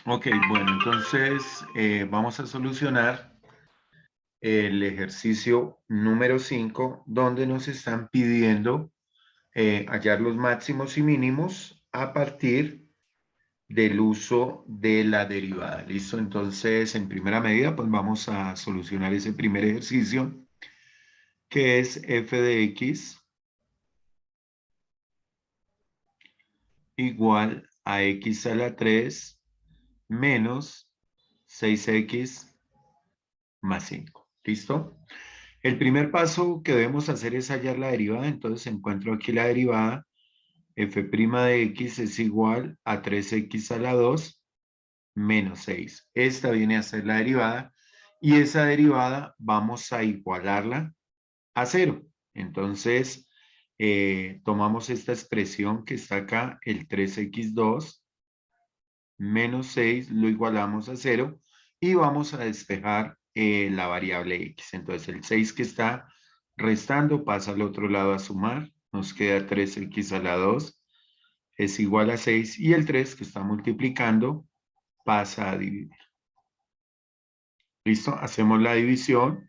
Ok, bueno, entonces vamos a solucionar el ejercicio número 5, donde nos están pidiendo hallar los máximos y mínimos a partir del uso de la derivada. ¿Listo? Entonces, en primera medida, pues vamos a solucionar ese primer ejercicio, que es f de x igual a x a la 3 menos 6x más 5. ¿Listo? El primer paso que debemos hacer es hallar la derivada. Entonces encuentro aquí la derivada. F' de x es igual a 3x a la 2 menos 6. Esta viene a ser la derivada y esa derivada vamos a igualarla a 0. Entonces tomamos esta expresión que está acá, el 3x2 menos 6, lo igualamos a 0 y vamos a despejar la variable x. Entonces el 6 que está restando pasa al otro lado a sumar, nos queda 3x a la 2 es igual a 6 y el 3 que está multiplicando pasa a dividir. ¿Listo? Hacemos la división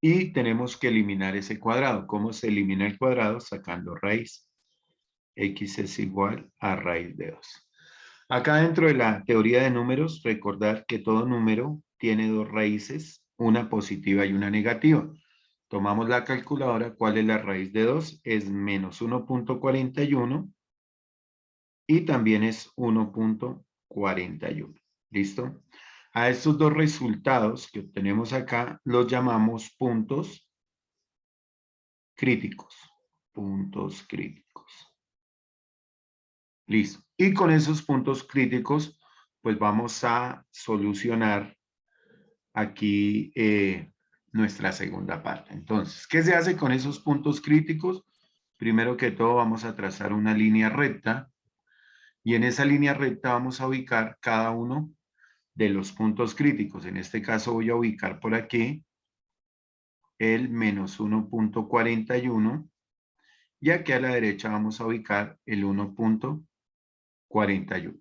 y tenemos que eliminar ese cuadrado. ¿Cómo se elimina el cuadrado? Sacando raíz. X es igual a raíz de 2. Acá dentro de la teoría de números, recordar que todo número tiene dos raíces, una positiva y una negativa. Tomamos la calculadora, ¿cuál es la raíz de 2? Es menos 1.41 y también es 1.41. ¿Listo? A estos dos resultados que obtenemos acá los llamamos puntos críticos. Puntos críticos. Listo. Y con esos puntos críticos, pues vamos a solucionar aquí nuestra segunda parte. Entonces, ¿qué se hace con esos puntos críticos? Primero que todo, vamos a trazar una línea recta y en esa línea recta vamos a ubicar cada uno de los puntos críticos. En este caso voy a ubicar por aquí el menos 1.41 y aquí a la derecha vamos a ubicar el 1.41.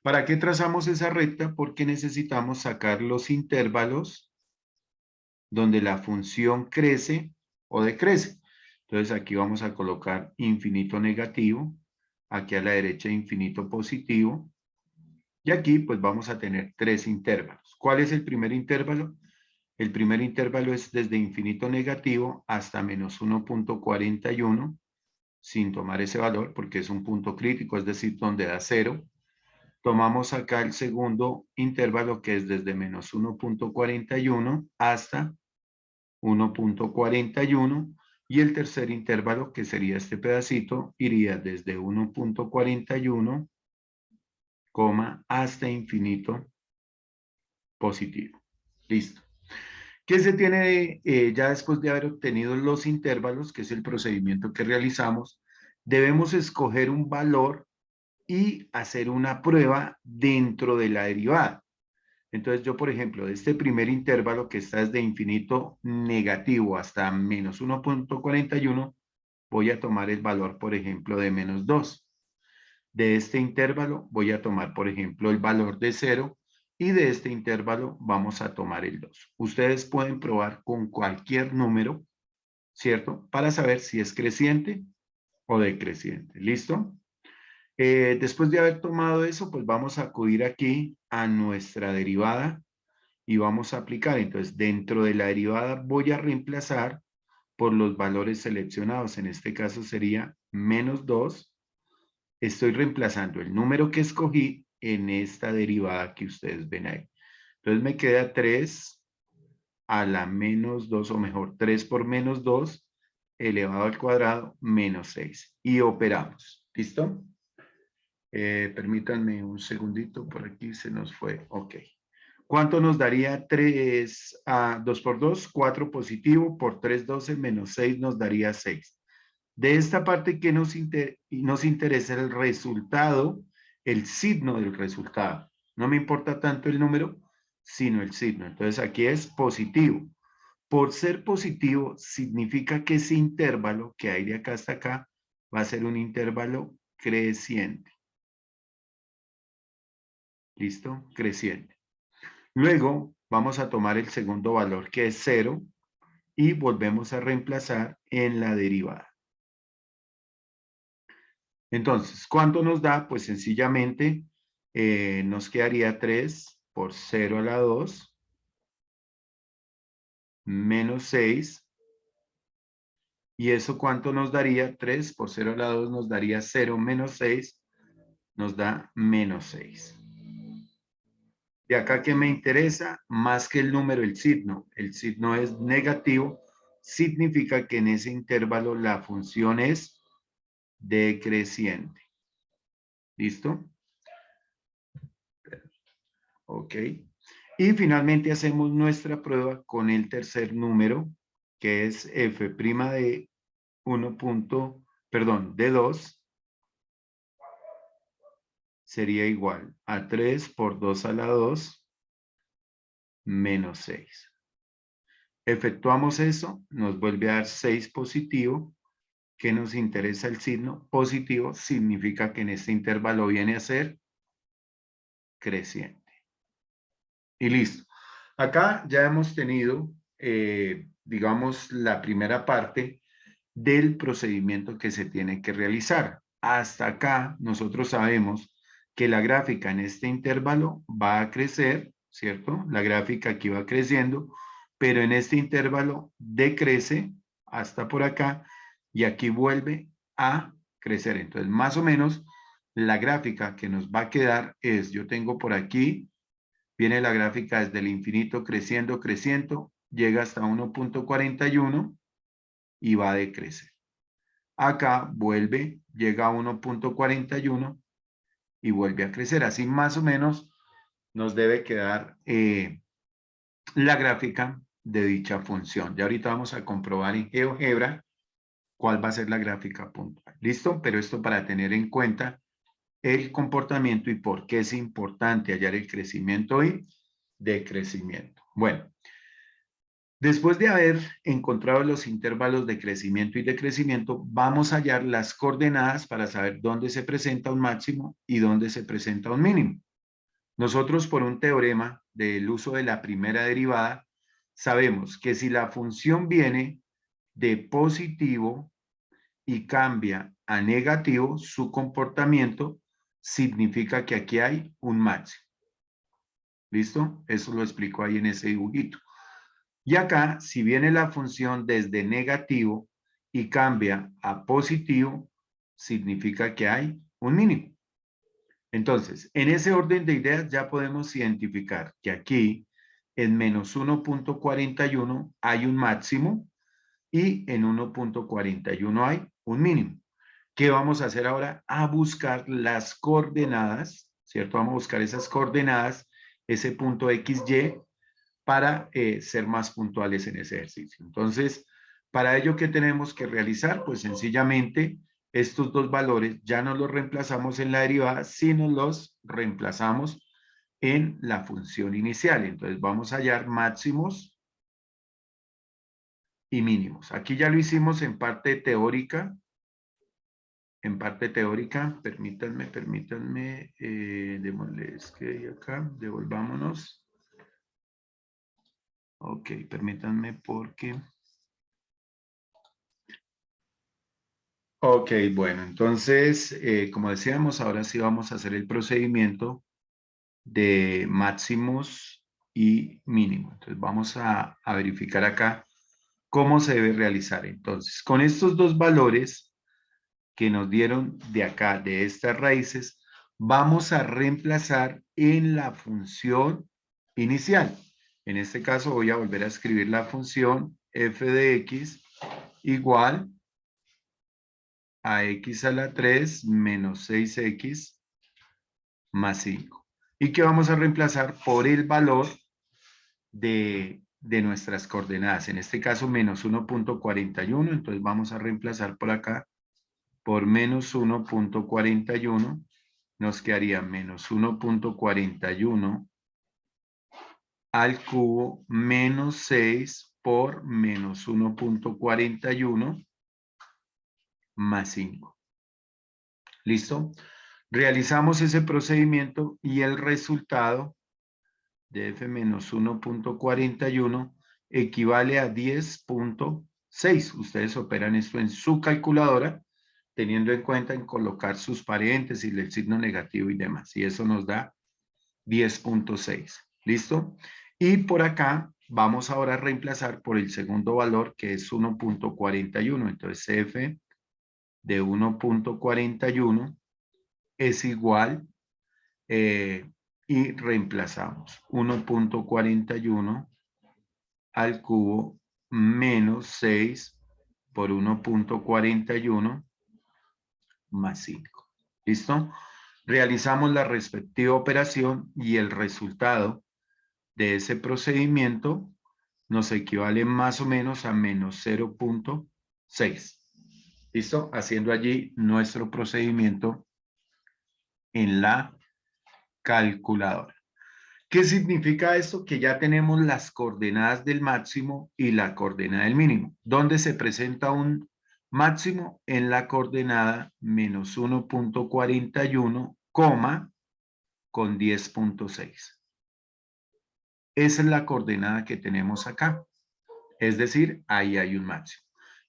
¿Para qué trazamos esa recta? Porque necesitamos sacar los intervalos donde la función crece o decrece. Entonces aquí vamos a colocar infinito negativo, aquí a la derecha infinito positivo, y aquí pues vamos a tener tres intervalos. ¿Cuál es el primer intervalo? El primer intervalo es desde infinito negativo hasta menos 1.41, sin tomar ese valor porque es un punto crítico, es decir, donde da cero. Tomamos acá el segundo intervalo que es desde menos 1.41 hasta 1.41 y el tercer intervalo que sería este pedacito iría desde 1.41, hasta infinito positivo. Listo. ¿Qué se tiene ya después de haber obtenido los intervalos, que es el procedimiento que realizamos? Debemos escoger un valor y hacer una prueba dentro de la derivada. Entonces yo, por ejemplo, de este primer intervalo que está desde infinito negativo hasta menos 1.41, voy a tomar el valor, por ejemplo, de menos 2. De este intervalo voy a tomar, por ejemplo, el valor de 0 y de este intervalo vamos a tomar el 2. Ustedes pueden probar con cualquier número, ¿cierto? Para saber si es creciente o decreciente. ¿Listo? Después de haber tomado eso, pues vamos a acudir aquí a nuestra derivada y vamos a aplicar. Entonces, dentro de la derivada voy a reemplazar por los valores seleccionados. En este caso sería menos 2. Estoy reemplazando el número que escogí en esta derivada que ustedes ven ahí. Entonces me queda 3 a la menos 2, o mejor, 3 por menos 2 elevado al cuadrado menos 6. Y operamos. ¿Listo? Permítanme un segundito, por aquí se nos fue. Ok. ¿Cuánto nos daría 3 a 2 por 2? 4 positivo por 3, 12 menos 6 nos daría 6. De esta parte que nos interesa el resultado, el signo del resultado. No me importa tanto el número, sino el signo. Entonces aquí es positivo. Por ser positivo, significa que ese intervalo que hay de acá hasta acá va a ser un intervalo creciente. ¿Listo? Creciente. Luego vamos a tomar el segundo valor que es 0 y volvemos a reemplazar en la derivada. Entonces, ¿cuánto nos da? Pues sencillamente nos quedaría 3 por 0 a la 2 menos 6. ¿Y eso cuánto nos daría? 3 por 0 a la 2 nos daría 0 menos 6, nos da menos 6. De acá que me interesa, más que el número, el signo es negativo, significa que en ese intervalo la función es decreciente. ¿Listo? Ok. Y finalmente hacemos nuestra prueba con el tercer número, que es f' de 1 punto, perdón, de 2, sería igual a 3 por 2 a la 2 menos 6. Efectuamos eso, nos vuelve a dar 6 positivo, que nos interesa el signo positivo, significa que en este intervalo viene a ser creciente. Y listo. Acá ya hemos tenido, digamos, la primera parte del procedimiento que se tiene que realizar. Hasta acá nosotros sabemos que la gráfica en este intervalo va a crecer, ¿cierto? La gráfica aquí va creciendo, pero en este intervalo decrece hasta por acá y aquí vuelve a crecer. Entonces, más o menos, la gráfica que nos va a quedar es, yo tengo por aquí, viene la gráfica desde el infinito creciendo, creciendo, llega hasta 1.41 y va a decrecer. Acá vuelve, llega a 1.41 y vuelve a crecer. Así más o menos nos debe quedar la gráfica de dicha función. Ya ahorita vamos a comprobar en GeoGebra cuál va a ser la gráfica puntual. ¿Listo? Pero esto para tener en cuenta el comportamiento y por qué es importante hallar el crecimiento y decrecimiento. Bueno, después de haber encontrado los intervalos de crecimiento y decrecimiento, vamos a hallar las coordenadas para saber dónde se presenta un máximo y dónde se presenta un mínimo. Nosotros, por un teorema del uso de la primera derivada, sabemos que si la función viene de positivo y cambia a negativo, su comportamiento significa que aquí hay un máximo. ¿Listo? Eso lo explico ahí en ese dibujito. Y acá, si viene la función desde negativo y cambia a positivo, significa que hay un mínimo. Entonces, en ese orden de ideas ya podemos identificar que aquí en menos 1.41 hay un máximo y en 1.41 hay un mínimo. ¿Qué vamos a hacer ahora? A buscar las coordenadas, ¿cierto? Vamos a buscar esas coordenadas, ese punto XY, para ser más puntuales en ese ejercicio. Entonces, para ello, ¿qué tenemos que realizar? Pues sencillamente estos dos valores ya no los reemplazamos en la derivada, sino los reemplazamos en la función inicial. Entonces vamos a hallar máximos y mínimos. Aquí ya lo hicimos en parte teórica. Permítanme, démosles que acá, devolvámonos. Ok, permítanme porque... Ok, bueno, entonces, como decíamos, ahora sí vamos a hacer el procedimiento de máximos y mínimos. Entonces, vamos a verificar acá cómo se debe realizar. Entonces, con estos dos valores que nos dieron de acá, de estas raíces, vamos a reemplazar en la función inicial. En este caso, voy a volver a escribir la función f de x igual a x a la 3 menos 6x más 5. ¿Y qué vamos a reemplazar? Por el valor de nuestras coordenadas. En este caso, menos 1.41. Entonces vamos a reemplazar por acá por menos 1.41. Nos quedaría menos 1.41 al cubo menos 6 por menos 1.41 más 5. ¿Listo? Realizamos ese procedimiento y el resultado de f menos 1.41 equivale a 10.6. Ustedes operan esto en su calculadora, teniendo en cuenta en colocar sus paréntesis, el signo negativo y demás. Y eso nos da 10.6. ¿Listo? Y por acá vamos ahora a reemplazar por el segundo valor, que es 1.41. Entonces f de 1.41 es igual y reemplazamos 1.41 al cubo menos 6 por 1.41 más 5. ¿Listo? Realizamos la respectiva operación y el resultado de ese procedimiento nos equivale más o menos a menos 0.6. ¿Listo? Haciendo allí nuestro procedimiento en la calculadora. ¿Qué significa esto? Que ya tenemos las coordenadas del máximo y la coordenada del mínimo. ¿Dónde se presenta un máximo? En la coordenada menos 1.41, con 10.6. Esa es la coordenada que tenemos acá. Es decir, ahí hay un máximo.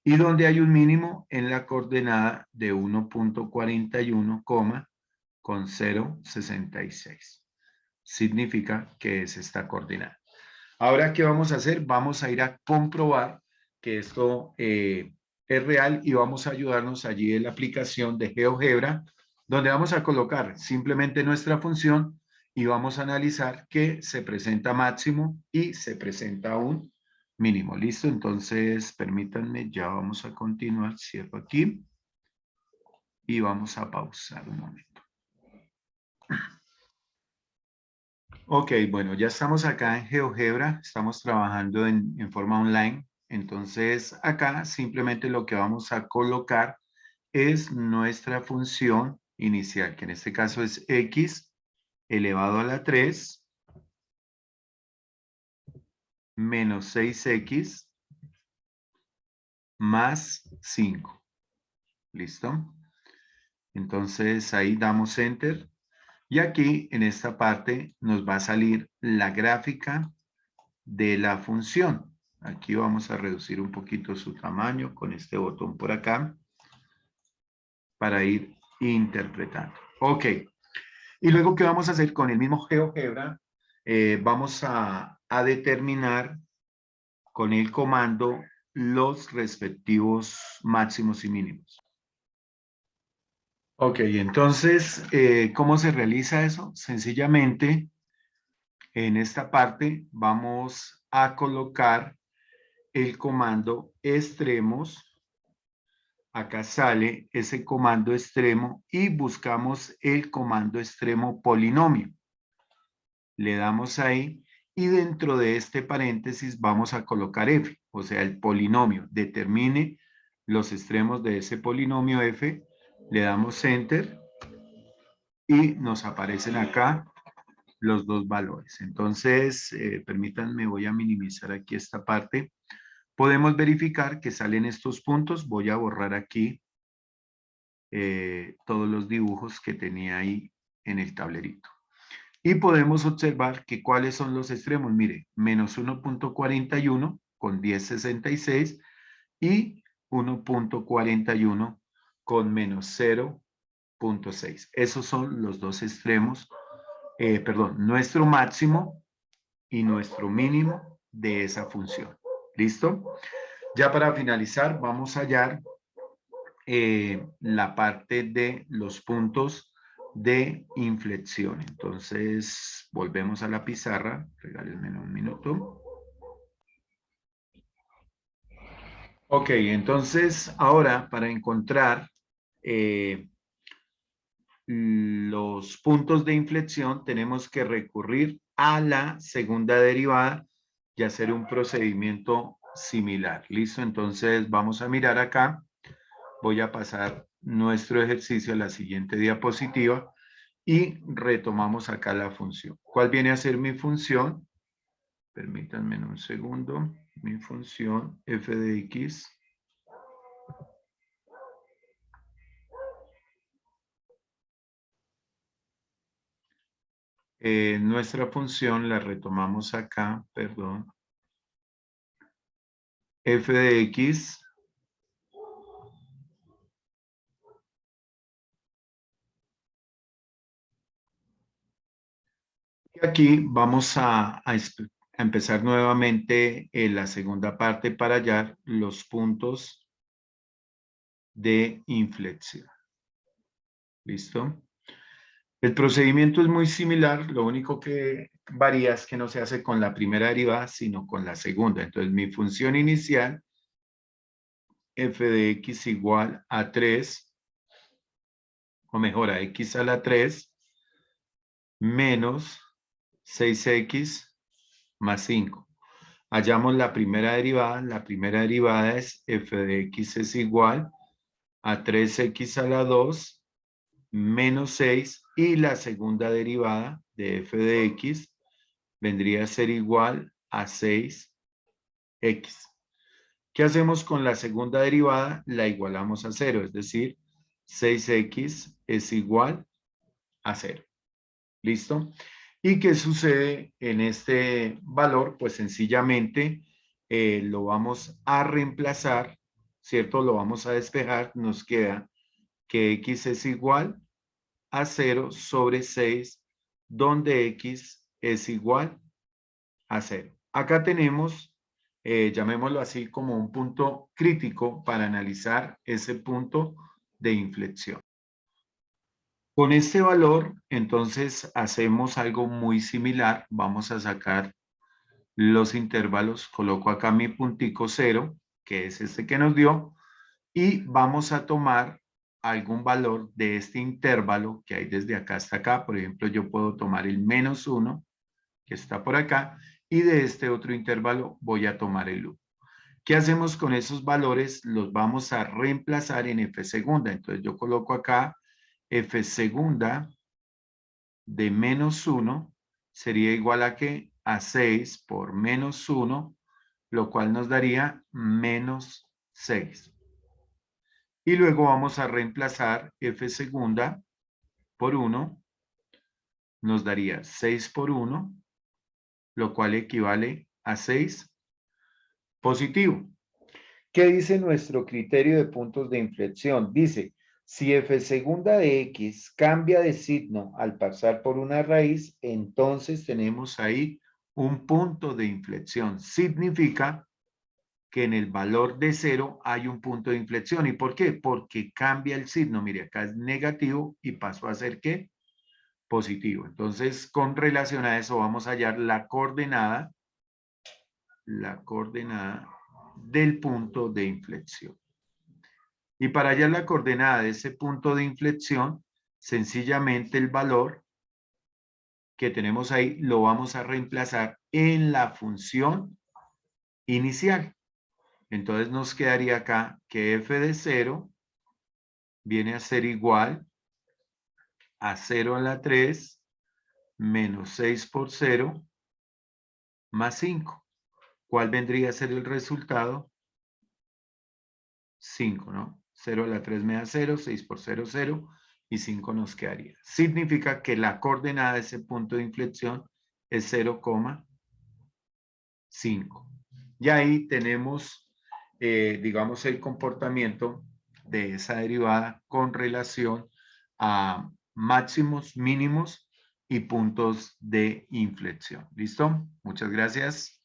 ¿Y dónde hay un mínimo? En la coordenada de 1.41, con 0.66. Significa que es esta coordenada. Ahora, ¿qué vamos a hacer? Vamos a ir a comprobar que esto es real y vamos a ayudarnos allí en la aplicación de GeoGebra, donde vamos a colocar simplemente nuestra función y vamos a analizar que se presenta máximo y se presenta un mínimo. ¿Listo? Entonces, permítanme, ya vamos a continuar. Cierro aquí y vamos a pausar un momento. Ok, bueno, ya estamos acá en GeoGebra, estamos trabajando en forma online. Entonces, acá simplemente lo que vamos a colocar es nuestra función inicial, que en este caso es x elevado a la 3 menos 6x más 5. ¿Listo? Entonces, ahí damos Enter. Y aquí, en esta parte, nos va a salir la gráfica de la función. Aquí vamos a reducir un poquito su tamaño con este botón por acá para ir interpretando. Ok. Y luego, ¿qué vamos a hacer con el mismo GeoGebra? Vamos a determinar con el comando los respectivos máximos y mínimos. Ok, entonces, ¿cómo se realiza eso? Sencillamente, en esta parte vamos a colocar el comando extremos. Acá sale ese comando extremo y buscamos el comando extremo polinomio. Le damos ahí y dentro de este paréntesis vamos a colocar f, o sea, el polinomio. Determine los extremos de ese polinomio f, le damos enter y nos aparecen acá los dos valores. Entonces, permítanme, voy a minimizar aquí esta parte. Podemos verificar que salen estos puntos. Voy a borrar aquí todos los dibujos que tenía ahí en el tablerito. Y podemos observar que cuáles son los extremos. Mire, menos 1.41 con 10.66 y 1.41 con menos 0.6. Esos son los dos extremos, perdón, nuestro máximo y nuestro mínimo de esa función. ¿Listo? Ya para finalizar, vamos a hallar la parte de los puntos de inflexión. Entonces, volvemos a la pizarra. Regálenme un minuto. Ok, entonces ahora para encontrar los puntos de inflexión tenemos que recurrir a la segunda derivada y hacer un procedimiento similar. ¿Listo? Entonces vamos a mirar acá. Voy a pasar nuestro ejercicio a la siguiente diapositiva y retomamos acá la función. ¿Cuál viene a ser mi función? Permítanme un segundo. Mi función f de x Nuestra función la retomamos acá, perdón. F de X y aquí vamos a empezar nuevamente en la segunda parte para hallar los puntos de inflexión. ¿Listo? El procedimiento es muy similar, lo único que varía es que no se hace con la primera derivada, sino con la segunda. Entonces, mi función inicial, f de x igual a 3, o mejor, a x a la 3, menos 6x más 5. Hallamos la primera derivada es f de x es igual a 3x a la 2 menos 6 y la segunda derivada de f de x vendría a ser igual a 6x. ¿Qué hacemos con la segunda derivada? La igualamos a 0, es decir, 6x es igual a 0. ¿Listo? ¿Y qué sucede en este valor? Pues sencillamente lo vamos a reemplazar, ¿cierto? Lo vamos a despejar, nos queda que x es igual a 0 sobre 6, donde x es igual a 0. Acá tenemos, llamémoslo así, como un punto crítico para analizar ese punto de inflexión. Con este valor, entonces, hacemos algo muy similar. Vamos a sacar los intervalos. Coloco acá mi puntico 0, que es este que nos dio, y vamos a tomar algún valor de este intervalo que hay desde acá hasta acá. Por ejemplo, yo puedo tomar el menos 1, que está por acá, y de este otro intervalo voy a tomar el 1. ¿Qué hacemos con esos valores? Los vamos a reemplazar en f segunda. Entonces yo coloco acá f segunda de menos 1 sería igual a ¿qué? A 6 por menos 1, lo cual nos daría menos 6. Y luego vamos a reemplazar f segunda por 1, nos daría 6 por 1, lo cual equivale a 6 positivo. ¿Qué dice nuestro criterio de puntos de inflexión? Dice, si f segunda de x cambia de signo al pasar por una raíz, entonces tenemos ahí un punto de inflexión. Significa que en el valor de 0 hay un punto de inflexión. ¿Y por qué? Porque cambia el signo. Mire, acá es negativo y pasó a ser ¿qué? Positivo. Entonces, con relación a eso, vamos a hallar la coordenada del punto de inflexión. Y para hallar la coordenada de ese punto de inflexión, sencillamente el valor que tenemos ahí lo vamos a reemplazar en la función inicial. Entonces nos quedaría acá que f de 0 viene a ser igual a 0 a la 3 menos 6 por 0 más 5. ¿Cuál vendría a ser el resultado? 5, ¿no? 0 a la 3 me da 0, 6 por 0, 0 y 5 nos quedaría. Significa que la coordenada de ese punto de inflexión es 0,5. Y ahí tenemos, digamos, el comportamiento de esa derivada con relación a máximos, mínimos y puntos de inflexión. ¿Listo? Muchas gracias.